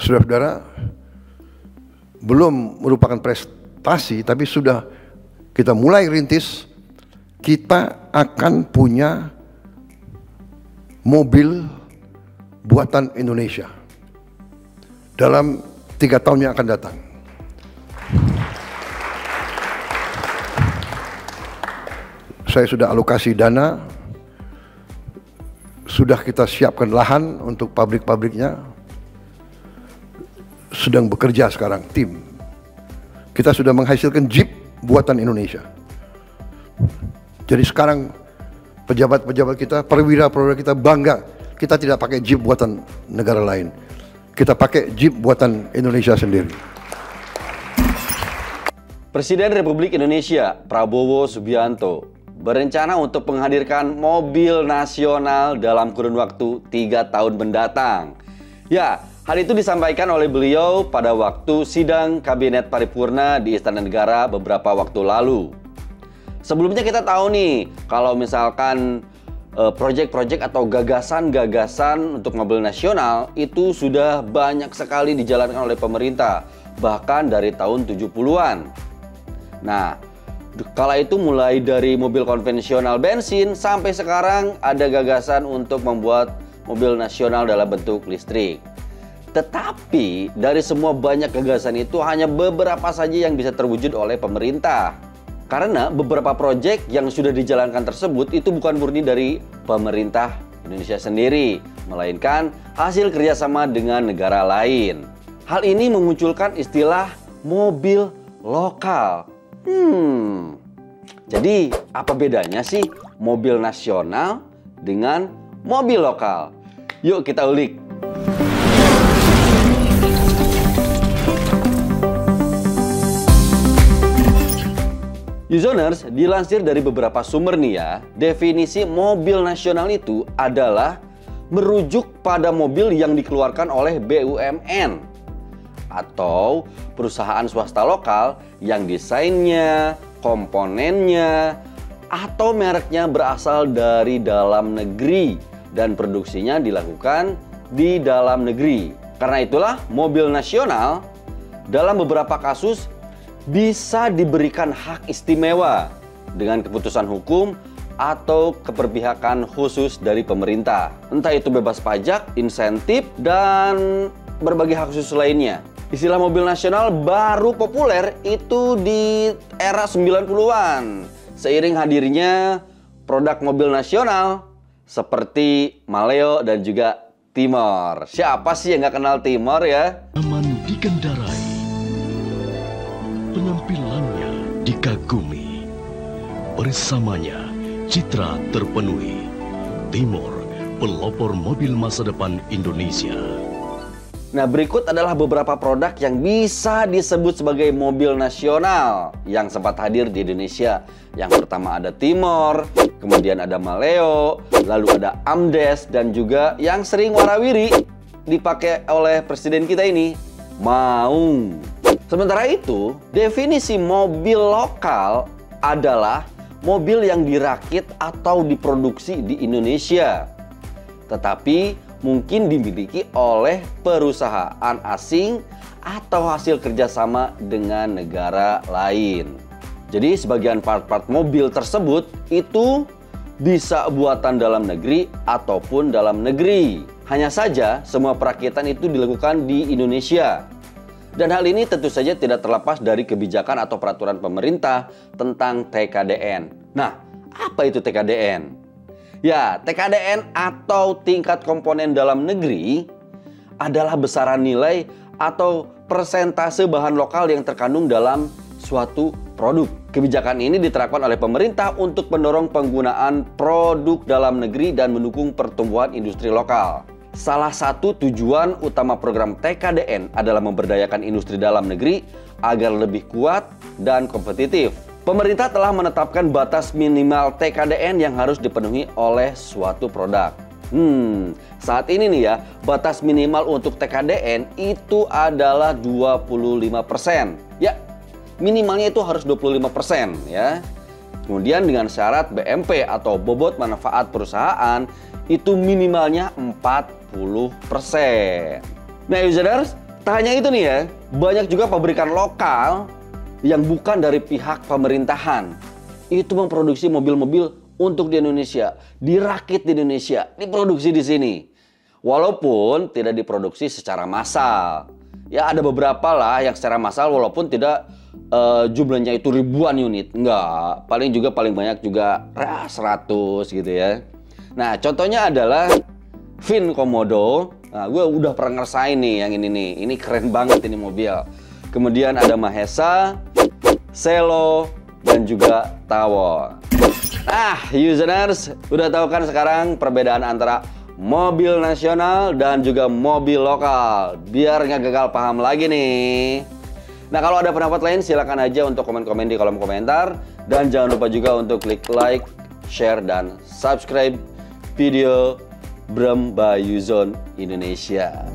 Saudara-saudara, belum merupakan prestasi, tapi sudah kita mulai rintis. Kita akan punya mobil buatan Indonesia dalam 3 tahun yang akan datang. Saya sudah alokasi dana, sudah kita siapkan lahan untuk pabrik-pabriknya, sedang bekerja sekarang tim. Kita sudah menghasilkan Jeep buatan Indonesia. Jadi sekarang pejabat-pejabat kita, perwira-perwira kita bangga, kita tidak pakai Jeep buatan negara lain. Kita pakai Jeep buatan Indonesia sendiri. Presiden Republik Indonesia Prabowo Subianto berencana untuk menghadirkan mobil nasional dalam kurun waktu 3 tahun mendatang. Ya, hal itu disampaikan oleh beliau pada waktu sidang Kabinet Paripurna di Istana Negara beberapa waktu lalu. Sebelumnya kita tahu nih, kalau misalkan proyek-proyek atau gagasan-gagasan untuk mobil nasional itu sudah banyak sekali dijalankan oleh pemerintah, bahkan dari tahun 70-an. Nah, kala itu mulai dari mobil konvensional bensin sampai sekarang ada gagasan untuk membuat mobil nasional dalam bentuk listrik. Tetapi dari semua banyak gagasan itu hanya beberapa saja yang bisa terwujud oleh pemerintah. Karena beberapa proyek yang sudah dijalankan tersebut itu bukan murni dari pemerintah Indonesia sendiri, melainkan hasil kerjasama dengan negara lain. Hal ini memunculkan istilah mobil lokal. Jadi apa bedanya sih mobil nasional dengan mobil lokal? Yuk kita ulik. Usoners, dilansir dari beberapa sumber nih ya, definisi mobil nasional itu adalah merujuk pada mobil yang dikeluarkan oleh BUMN atau perusahaan swasta lokal yang desainnya, komponennya, atau mereknya berasal dari dalam negeri dan produksinya dilakukan di dalam negeri. Karena itulah mobil nasional dalam beberapa kasus bisa diberikan hak istimewa dengan keputusan hukum atau keberpihakan khusus dari pemerintah. Entah itu bebas pajak, insentif, dan berbagai hak khusus lainnya. Istilah mobil nasional baru populer itu di era 90-an. Seiring hadirnya produk mobil nasional seperti Maleo dan juga Timor. Siapa sih yang nggak kenal Timor ya? Aman dikendarai. Penampilannya dikagumi, bersamanya citra terpenuhi. Timor, pelopor mobil masa depan Indonesia. Nah, berikut adalah beberapa produk yang bisa disebut sebagai mobil nasional yang sempat hadir di Indonesia. Yang pertama ada Timor, kemudian ada Maleo, lalu ada Amdes, dan juga yang sering warawiri dipakai oleh presiden kita ini, Maung. Sementara itu, definisi mobil lokal adalah mobil yang dirakit atau diproduksi di Indonesia, tetapi mungkin dimiliki oleh perusahaan asing atau hasil kerjasama dengan negara lain. Jadi sebagian part-part mobil tersebut itu bisa buatan dalam negeri ataupun dalam negeri. Hanya saja semua perakitan itu dilakukan di Indonesia. Dan hal ini tentu saja tidak terlepas dari kebijakan atau peraturan pemerintah tentang TKDN. Nah, apa itu TKDN? Ya, TKDN atau tingkat komponen dalam negeri adalah besaran nilai atau persentase bahan lokal yang terkandung dalam suatu produk. Kebijakan ini diterapkan oleh pemerintah untuk mendorong penggunaan produk dalam negeri dan mendukung pertumbuhan industri lokal. Salah satu tujuan utama program TKDN adalah memberdayakan industri dalam negeri agar lebih kuat dan kompetitif. Pemerintah telah menetapkan batas minimal TKDN yang harus dipenuhi oleh suatu produk. Saat ini nih ya, batas minimal untuk TKDN itu adalah 25%. Ya, minimalnya itu harus 25% ya. Kemudian dengan syarat BMP atau bobot manfaat perusahaan itu minimalnya 40%. Nah, users, Tak hanya itu nih ya, banyak juga pabrikan lokal yang bukan dari pihak pemerintahan. Itu memproduksi mobil-mobil untuk di Indonesia, dirakit di Indonesia, diproduksi di sini. Walaupun tidak diproduksi secara massal. Ya ada beberapa lah yang secara massal walaupun tidak jumlahnya itu ribuan unit. Enggak, paling banyak juga 100 gitu ya. Nah contohnya adalah Vin Komodo. Nah, gue udah pernah ngerasain nih yang ini nih. Ini keren banget ini mobil. Kemudian ada Mahesa, Selo, dan juga Tawon. Nah, users, udah tahu kan sekarang perbedaan antara mobil nasional dan juga mobil lokal. Biar nggak gagal paham lagi nih. Nah, kalau ada pendapat lain silakan aja untuk komen-komen di kolom komentar. Dan jangan lupa juga untuk klik like, share, dan subscribe video Bram by Yuzon Indonesia.